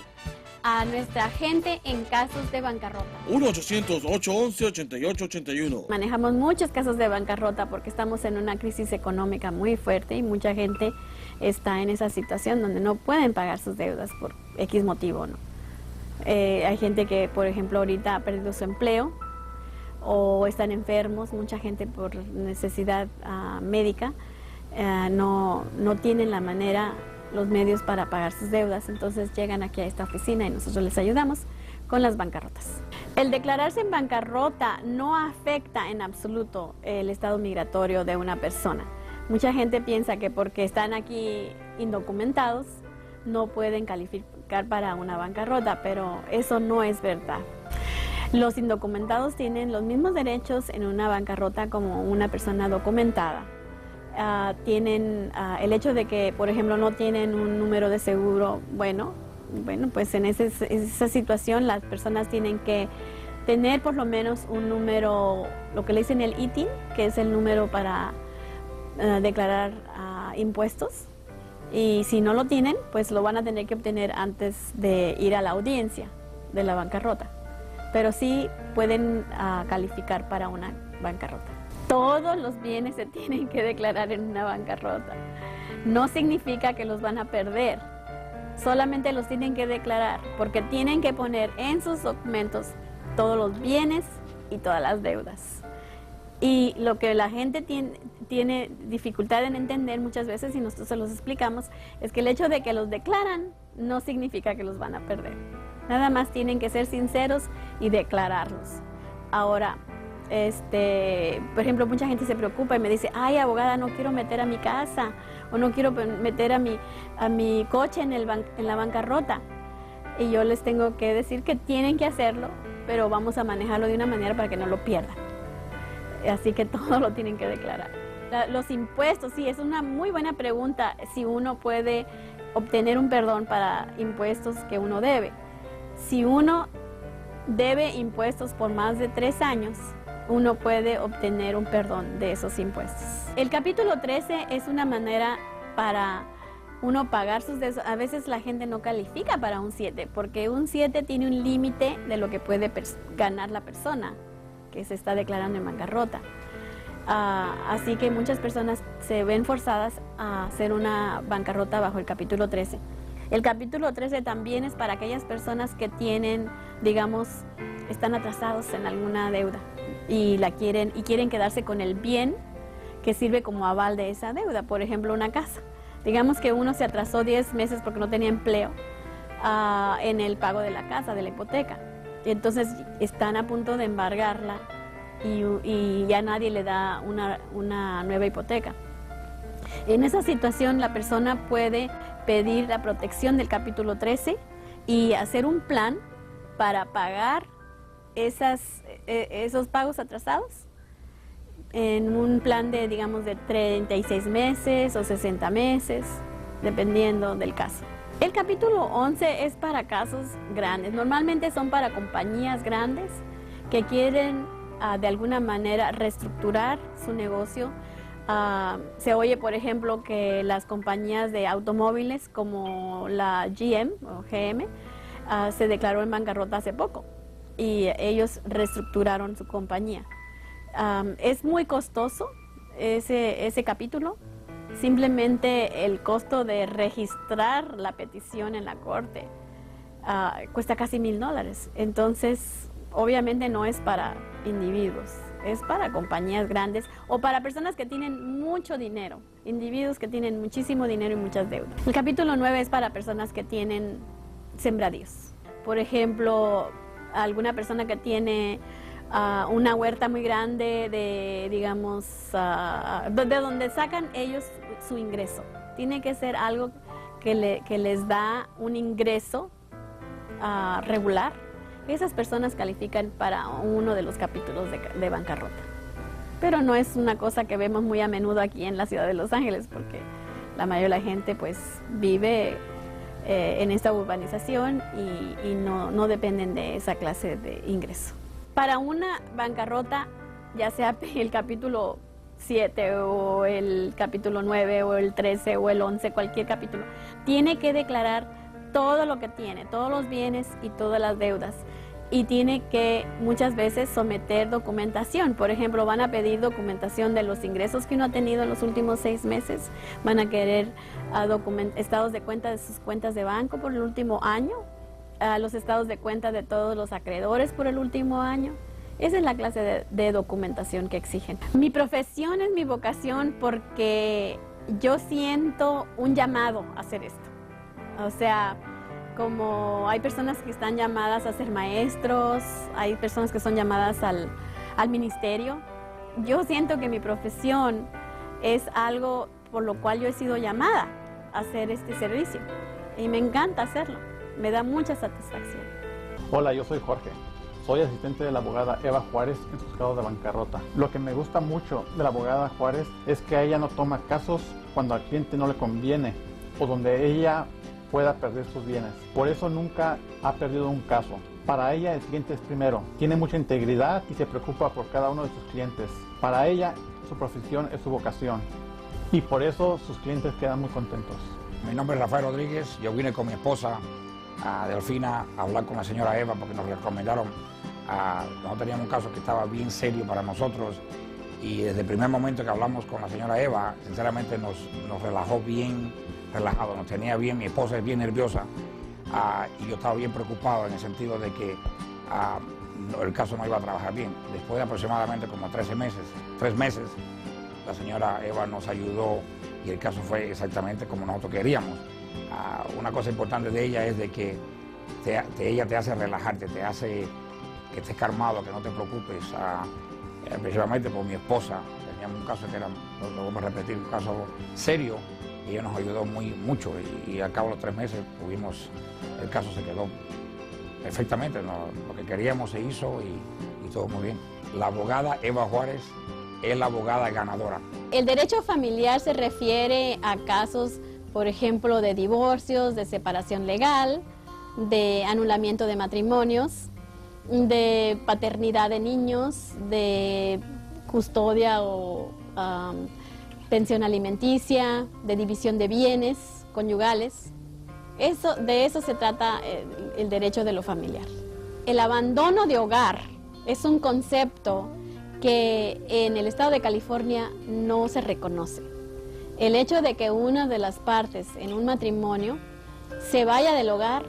a nuestra gente en casos de bancarrota. 1-800-811-8881. Manejamos muchos casos de bancarrota porque estamos en una crisis económica muy fuerte y mucha gente está en esa situación donde no pueden pagar sus deudas por X motivo, ¿no? Hay gente que, por ejemplo, ahorita ha perdido su empleo o están enfermos, mucha gente por necesidad médica no tienen la manera, los medios para pagar sus deudas, entonces llegan aquí a esta oficina y nosotros les ayudamos con las bancarrotas. El declararse en bancarrota no afecta en absoluto el estado migratorio de una persona. Mucha gente piensa que porque están aquí indocumentados no pueden calificar para una bancarrota, pero eso no es verdad. Los indocumentados tienen los mismos derechos en una bancarrota como una persona documentada. Tienen el hecho de que, por ejemplo, no tienen un número de seguro, bueno, pues en esa situación las personas tienen que tener por lo menos un número, lo que le dicen el ITIN, que es el número para declarar impuestos, y si no lo tienen, pues lo van a tener que obtener antes de ir a la audiencia de la bancarrota, pero sí pueden calificar para una bancarrota. Todos los bienes se tienen que declarar en una bancarrota. No significa que los van a perder, solamente los tienen que declarar porque tienen que poner en sus documentos todos los bienes y todas las deudas. Y lo que la gente tiene dificultad en entender muchas veces, y nosotros se los explicamos, es que el hecho de que los declaran no significa que los van a perder. Nada más tienen que ser sinceros y declararlos. Ahora, por ejemplo, mucha gente se preocupa y me dice, ay, abogada, no quiero meter a mi casa o no quiero meter a mi coche en la bancarrota. Y yo les tengo que decir que tienen que hacerlo, pero vamos a manejarlo de una manera para que no lo pierdan. Así que todo lo tienen que declarar. Los impuestos, sí, es una muy buena pregunta si uno puede obtener un perdón para impuestos que uno debe. Si uno debe impuestos por más de 3 años, uno puede obtener un perdón de esos impuestos. El capítulo 13 es una manera para uno pagar sus deudas. A veces la gente no califica para un 7, porque un 7 tiene un límite de lo que puede ganar la persona que se está declarando en bancarrota. Así que muchas personas se ven forzadas a hacer una bancarrota bajo el capítulo 13. El capítulo 13 también es para aquellas personas que tienen, digamos, están atrasados en alguna deuda y quieren quedarse con el bien que sirve como aval de esa deuda. Por ejemplo, una casa. Digamos que uno se atrasó 10 meses porque no tenía empleo en el pago de la casa, de la hipoteca. Y entonces están a punto de embargarla y ya nadie le da una nueva hipoteca. En esa situación la persona puede pedir la protección del capítulo 13 y hacer un plan para pagar esos pagos atrasados en un plan de, digamos, de 36 meses o 60 meses, dependiendo del caso. El capítulo 11 es para casos grandes. Normalmente son para compañías grandes que quieren de alguna manera reestructurar su negocio. Se oye, por ejemplo, que las compañías de automóviles como la GM o GM se declaró en bancarrota hace poco y ellos reestructuraron su compañía. Es muy costoso ese capítulo. Simplemente el costo de registrar la petición en la corte cuesta casi $1,000. Entonces, obviamente no es para individuos, es para compañías grandes o para personas que tienen mucho dinero, individuos que tienen muchísimo dinero y muchas deudas. El capítulo 9 es para personas que tienen sembradíos. Por ejemplo, alguna persona que tiene una huerta muy grande de, digamos, de donde sacan ellos su ingreso. Tiene que ser algo que les da un ingreso regular. Esas personas califican para uno de los capítulos de bancarrota. pero no es una cosa que vemos muy a menudo aquí en la ciudad de Los Ángeles, porque la mayoría de la gente pues vive en esta urbanización y no dependen de esa clase de ingreso. Para una bancarrota, ya sea el capítulo 7 o el capítulo 9 o el 13 o el 11, cualquier capítulo, tiene que declarar todo lo que tiene, todos los bienes y todas las deudas. Y tiene que muchas veces someter documentación. Por ejemplo, van a pedir documentación de los ingresos que uno ha tenido en los últimos 6 meses. Van a querer estados de cuenta de sus cuentas de banco por el último año, los estados de cuenta de todos los acreedores por el último año. Esa es la clase de documentación que exigen. Mi profesión es mi vocación porque yo siento un llamado a hacer esto. O sea, como hay personas que están llamadas a ser maestros, hay personas que son llamadas al ministerio. Yo siento que mi profesión es algo por lo cual yo he sido llamada a hacer este servicio y me encanta hacerlo, me da mucha satisfacción. Hola, yo soy Jorge. Soy asistente de la abogada Eva Juárez en su juzgado de bancarrota. Lo que me gusta mucho de la abogada Juárez es que ella no toma casos cuando al cliente no le conviene o donde ella pueda perder sus bienes. Por eso nunca ha perdido un caso. Para ella el cliente es primero. Tiene mucha integridad y se preocupa por cada uno de sus clientes. Para ella su profesión es su vocación y por eso sus clientes quedan muy contentos. Mi nombre es Rafael Rodríguez. Yo vine con mi esposa, Delfina, a hablar con la señora Eva porque nos recomendaron. Nosotros teníamos un caso que estaba bien serio para nosotros y desde el primer momento que hablamos con la señora Eva, sinceramente nos relajó bien relajado, nos tenía bien. Mi esposa es bien nerviosa y yo estaba bien preocupado en el sentido de que el caso no iba a trabajar bien. Después de aproximadamente como 3 meses, la señora Eva nos ayudó y el caso fue exactamente como nosotros queríamos. Una cosa importante de ella es de que ella te hace relajarte, te hace que estés calmado, que no te preocupes, principalmente por mi esposa. Teníamos un caso que era, lo vamos a repetir, un caso serio, y ella nos ayudó mucho y al cabo de los 3 meses el caso se quedó perfectamente, lo que queríamos se hizo y todo muy bien. La abogada Eva Juárez es la abogada ganadora. El derecho familiar se refiere a casos, por ejemplo, de divorcios, de separación legal, de anulamiento de matrimonios, de paternidad de niños, de custodia o pensión alimenticia, de división de bienes conyugales. De eso se trata el derecho de lo familiar. El abandono de hogar es un concepto que en el estado de California no se reconoce. El hecho de que una de las partes en un matrimonio se vaya del hogar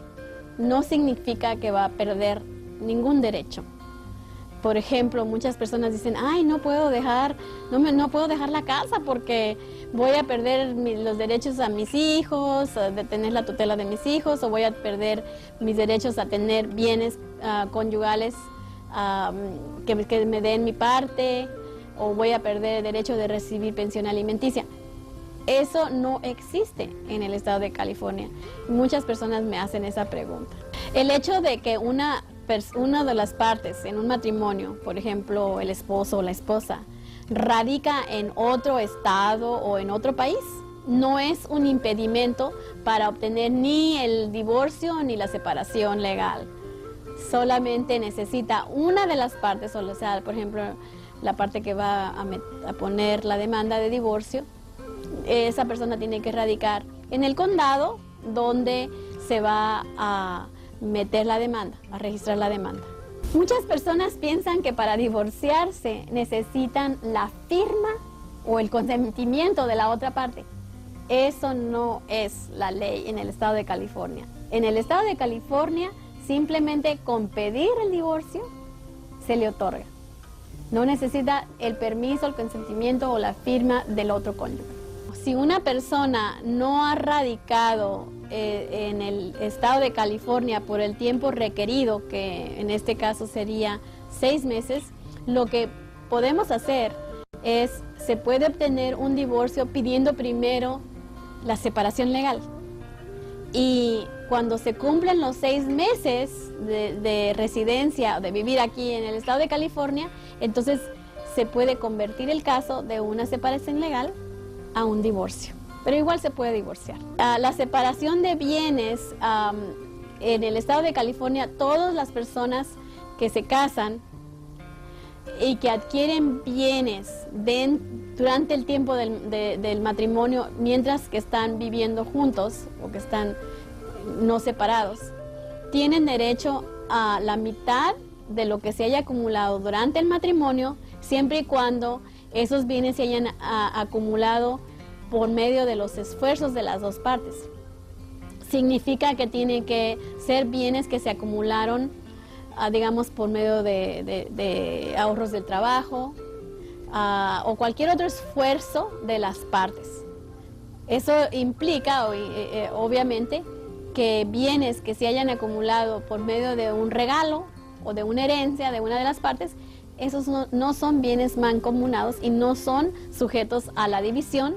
no significa que va a perder ningún derecho. Por ejemplo, muchas personas dicen, ay, no puedo dejar la casa porque voy a perder los derechos a mis hijos, de tener la tutela de mis hijos, o voy a perder mis derechos a tener bienes conyugales que me den mi parte, o voy a perder el derecho de recibir pensión alimenticia. Eso no existe en el estado de California. Muchas personas me hacen esa pregunta. El hecho de que una de las partes en un matrimonio, por ejemplo, el esposo o la esposa, radica en otro estado o en otro país, no es un impedimento para obtener ni el divorcio ni la separación legal. Solamente necesita una de las partes, o sea, por ejemplo, la parte que va a poner la demanda de divorcio, esa persona tiene que radicar en el condado donde se va a meter la demanda, a registrar la demanda. Muchas personas piensan que para divorciarse necesitan la firma o el consentimiento de la otra parte. Eso no es la ley en el estado de California. En el estado de California, simplemente con pedir el divorcio se le otorga. No necesita el permiso, el consentimiento o la firma del otro cónyuge. Si una persona no ha radicado en el estado de California por el tiempo requerido, que en este caso sería 6 meses, lo que podemos hacer es, se puede obtener un divorcio pidiendo primero la separación legal. Y cuando se cumplen los 6 meses de residencia, de vivir aquí en el estado de California, entonces se puede convertir el caso de una separación legal a un divorcio, pero igual se puede divorciar. La separación de bienes en el estado de California, todas las personas que se casan y que adquieren bienes durante el tiempo del matrimonio, mientras que están viviendo juntos o que están no separados, tienen derecho a la mitad de lo que se haya acumulado durante el matrimonio, siempre y cuando esos bienes se hayan acumulado por medio de los esfuerzos de las dos partes. Significa que tienen que ser bienes que se acumularon, digamos, por medio de ahorros del trabajo o cualquier otro esfuerzo de las partes. Eso implica, obviamente, que bienes que se hayan acumulado por medio de un regalo o de una herencia de una de las partes, esos no son bienes mancomunados y no son sujetos a la división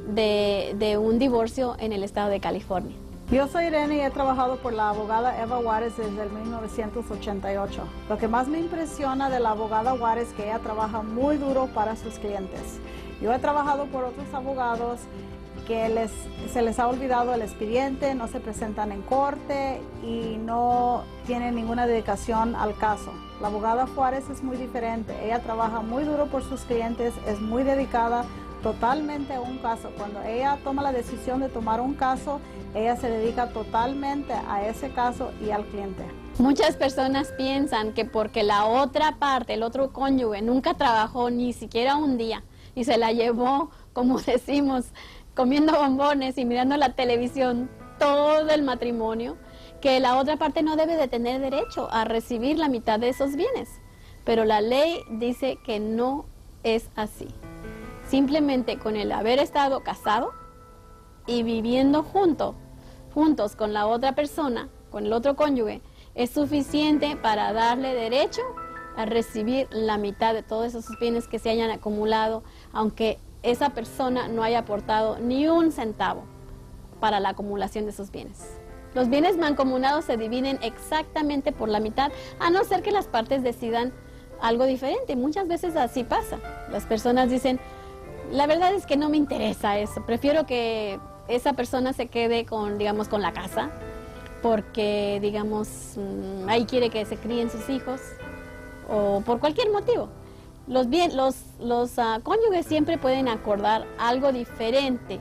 de un divorcio en el estado de California. Yo soy Irene y he trabajado por la abogada Eva Juárez desde el 1988. Lo que más me impresiona de la abogada Juárez es que ella trabaja muy duro para sus clientes. Yo he trabajado por otros abogados que se les ha olvidado el expediente, no se presentan en corte y no tienen ninguna dedicación al caso. La abogada Juárez es muy diferente. Ella trabaja muy duro por sus clientes, es muy dedicada totalmente a un caso. Cuando ella toma la decisión de tomar un caso, ella se dedica totalmente a ese caso y al cliente. Muchas personas piensan que porque la otra parte, el otro cónyuge, nunca trabajó ni siquiera un día y se la llevó, como decimos, comiendo bombones y mirando la televisión todo el matrimonio, que la otra parte no debe de tener derecho a recibir la mitad de esos bienes. Pero la ley dice que no es así. Simplemente con el haber estado casado y viviendo juntos con la otra persona, con el otro cónyuge, es suficiente para darle derecho a recibir la mitad de todos esos bienes que se hayan acumulado, aunque esa persona no haya aportado ni un centavo para la acumulación de esos bienes. Los bienes mancomunados se dividen exactamente por la mitad, a no ser que las partes decidan algo diferente. Muchas veces así pasa. Las personas dicen, la verdad es que no me interesa eso, prefiero que esa persona se quede con la casa, porque, ahí quiere que se críen sus hijos, o por cualquier motivo. Los cónyuges siempre pueden acordar algo diferente.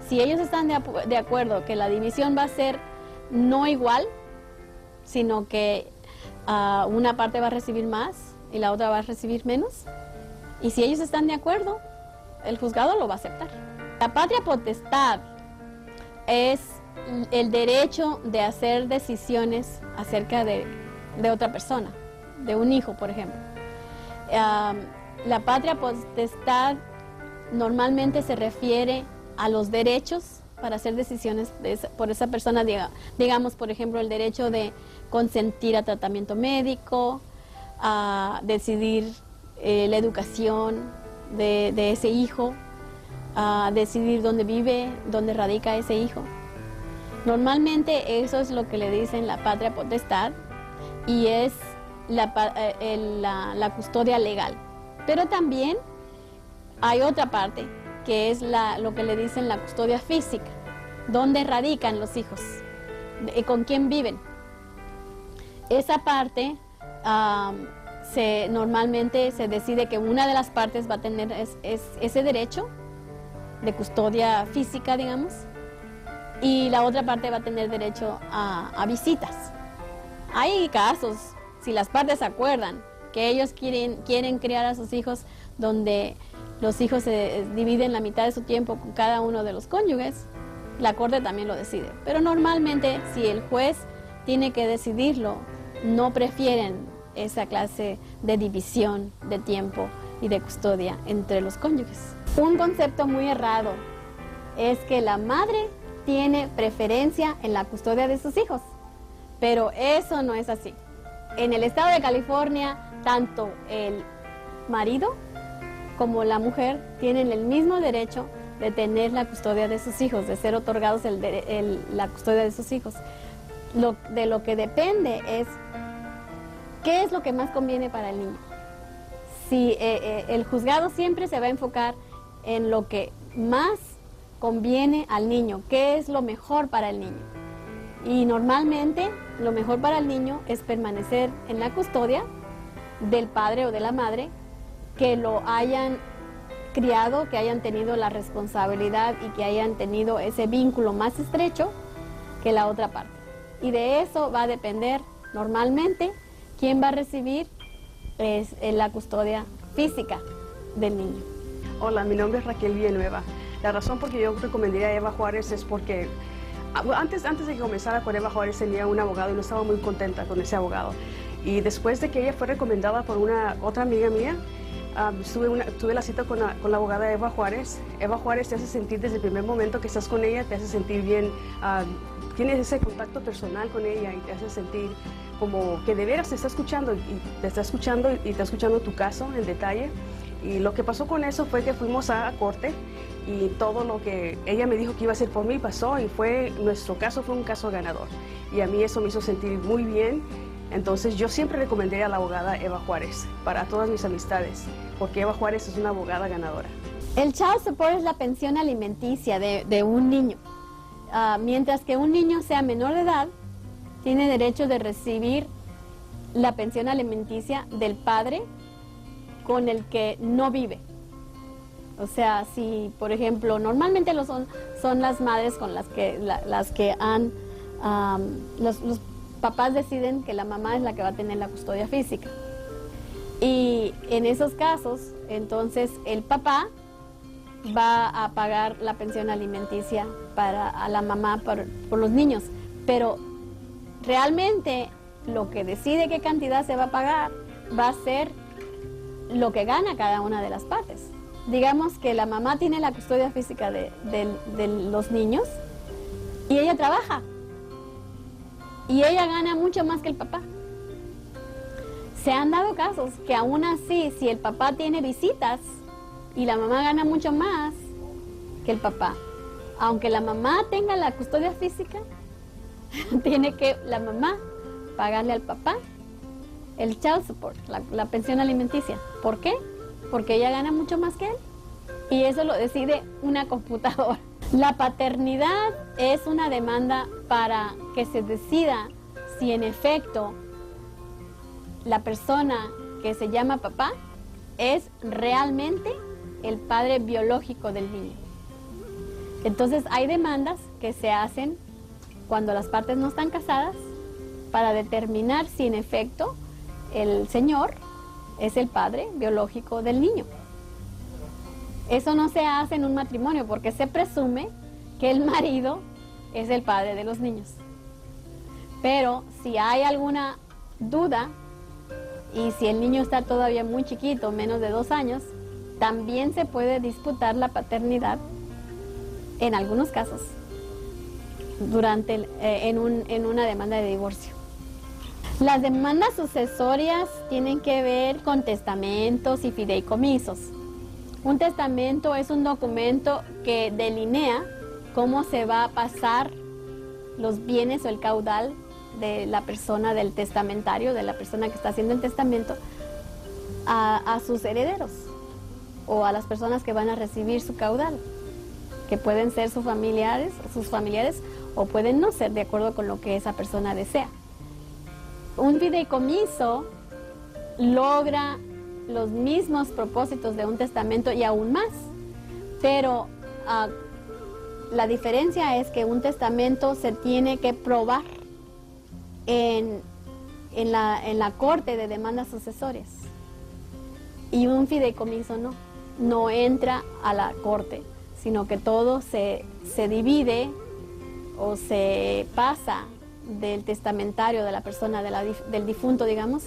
Si ellos están de acuerdo que la división va a ser no igual, sino que una parte va a recibir más y la otra va a recibir menos, y si ellos están de acuerdo, el juzgado lo va a aceptar. La patria potestad es el derecho de hacer decisiones acerca de otra persona, de un hijo, por ejemplo. La patria potestad normalmente se refiere a los derechos para hacer decisiones por esa persona, digamos, por ejemplo, el derecho de consentir a tratamiento médico, a decidir la educación de ese hijo, a decidir dónde vive, dónde radica ese hijo. Normalmente eso es lo que le dicen la patria potestad y es la custodia legal. Pero también hay otra parte que es lo que le dicen la custodia física, dónde radican los hijos, con quién viven. Esa parte normalmente se decide que una de las partes va a tener ese derecho de custodia física, digamos, y la otra parte va a tener derecho a visitas. Hay casos, si las partes se acuerdan, que ellos quieren criar a sus hijos donde los hijos se dividen la mitad de su tiempo con cada uno de los cónyuges, la corte también lo decide. Pero normalmente, si el juez tiene que decidirlo, no prefieren esa clase de división de tiempo y de custodia entre los cónyuges. Un concepto muy errado es que la madre tiene preferencia en la custodia de sus hijos, pero eso no es así. En el estado de California, tanto el marido como la mujer tienen el mismo derecho de tener la custodia de sus hijos, de ser otorgados la custodia de sus hijos. De lo que depende es qué es lo que más conviene para el niño. si el juzgado siempre se va a enfocar en lo que más conviene al niño, qué es lo mejor para el niño. Y normalmente lo mejor para el niño es permanecer en la custodia del padre o de la madre que lo hayan criado, que hayan tenido la responsabilidad y que hayan tenido ese vínculo más estrecho que la otra parte. Y de eso va a depender normalmente quién va a recibir la custodia física del niño. Hola, mi nombre es Raquel Villanueva. La razón por que yo recomendaría a Eva Juárez es porque antes de que comenzara con Eva Juárez tenía un abogado y no estaba muy contenta con ese abogado. Y después de que ella fue recomendada por otra amiga mía, tuve la cita con la abogada Eva Juárez. Eva Juárez te hace sentir desde el primer momento que estás con ella, te hace sentir bien, tienes ese contacto personal con ella y te hace sentir como que de veras te está escuchando y está escuchando tu caso en detalle. Y lo que pasó con eso fue que fuimos a corte y todo lo que ella me dijo que iba a hacer por mí pasó y nuestro caso fue un caso ganador. Y a mí eso me hizo sentir muy bien. Entonces yo siempre recomendaría a la abogada Eva Juárez para todas mis amistades, porque Eva Juárez es una abogada ganadora. El child support es la pensión alimenticia de un niño. Mientras que un niño sea menor de edad, tiene derecho de recibir la pensión alimenticia del padre con el que no vive. O sea, si, por ejemplo, normalmente son las madres con las que han, los papás deciden que la mamá es la que va a tener la custodia física. Y en esos casos, entonces el papá va a pagar la pensión alimenticia a la mamá por los niños. Pero realmente lo que decide qué cantidad se va a pagar va a ser lo que gana cada una de las partes. Digamos que la mamá tiene la custodia física de los niños y ella trabaja. Y ella gana mucho más que el papá. Se han dado casos que aún así, si el papá tiene visitas y la mamá gana mucho más que el papá, aunque la mamá tenga la custodia física, tiene que la mamá pagarle al papá el child support, la pensión alimenticia. ¿Por qué? Porque ella gana mucho más que él. Y eso lo decide una computadora. La paternidad es una demanda para que se decida si en efecto la persona que se llama papá es realmente el padre biológico del niño. Entonces hay demandas que se hacen cuando las partes no están casadas para determinar si en efecto el señor es el padre biológico del niño. Eso no se hace en un matrimonio porque se presume que el marido es el padre de los niños. Pero si hay alguna duda y si el niño está todavía muy chiquito, menos de 2 años, también se puede disputar la paternidad en algunos casos en una demanda de divorcio. Las demandas sucesorias tienen que ver con testamentos y fideicomisos. Un testamento es un documento que delinea cómo se va a pasar los bienes o el caudal de la persona, del testamentario, de la persona que está haciendo el testamento, a sus herederos o a las personas que van a recibir su caudal, que pueden ser sus familiares o pueden no ser, de acuerdo con lo que esa persona desea. Un fideicomiso logra los mismos propósitos de un testamento y aún más, pero la diferencia es que un testamento se tiene que probar en la corte de demandas sucesorias y un fideicomiso no entra a la corte, sino que todo se divide o se pasa del testamentario de la persona, del difunto, digamos,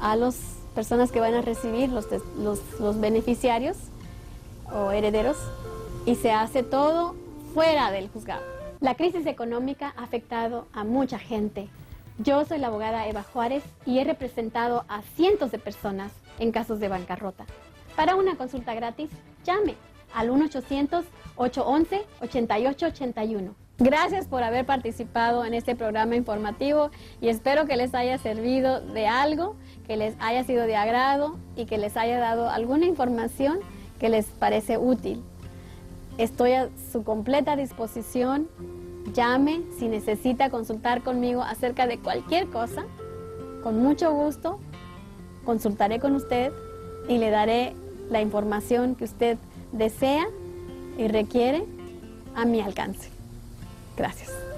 a las personas que van a recibir los beneficiarios o herederos, y se hace todo fuera del juzgado. La crisis económica ha afectado a mucha gente. Yo soy la abogada Eva Juárez y he representado a cientos de personas en casos de bancarrota. Para una consulta gratis, llame al 1-800-811-8881. Gracias por haber participado en este programa informativo y espero que les haya servido de algo, que les haya sido de agrado y que les haya dado alguna información que les parece útil. Estoy a su completa disposición. Llame si necesita consultar conmigo acerca de cualquier cosa. Con mucho gusto consultaré con usted y le daré la información que usted desea y requiere a mi alcance. Gracias.